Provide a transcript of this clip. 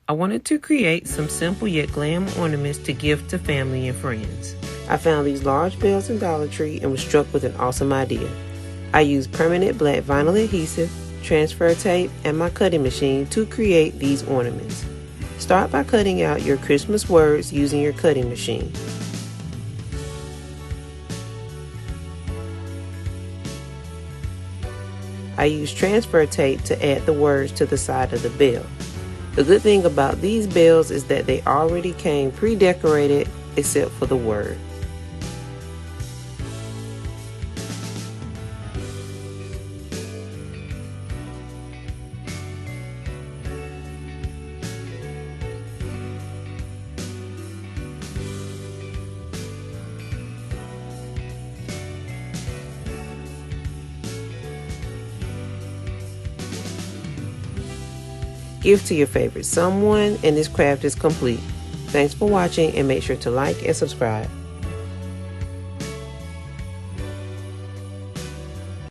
I wanted to create some simple yet glam ornaments to gift to family and friends. I found these large bells in Dollar Tree and was struck with an awesome idea. I used permanent black vinyl adhesive, transfer tape, and my cutting machine to create these ornaments. Start by cutting out your Christmas words using your cutting machine. I used transfer tape to add the words to the side of the bell. The good thing about these bells is that they already came pre-decorated except for the word. Give to your favorite someone, and this craft is complete. Thanks for watching, and make sure to like and subscribe.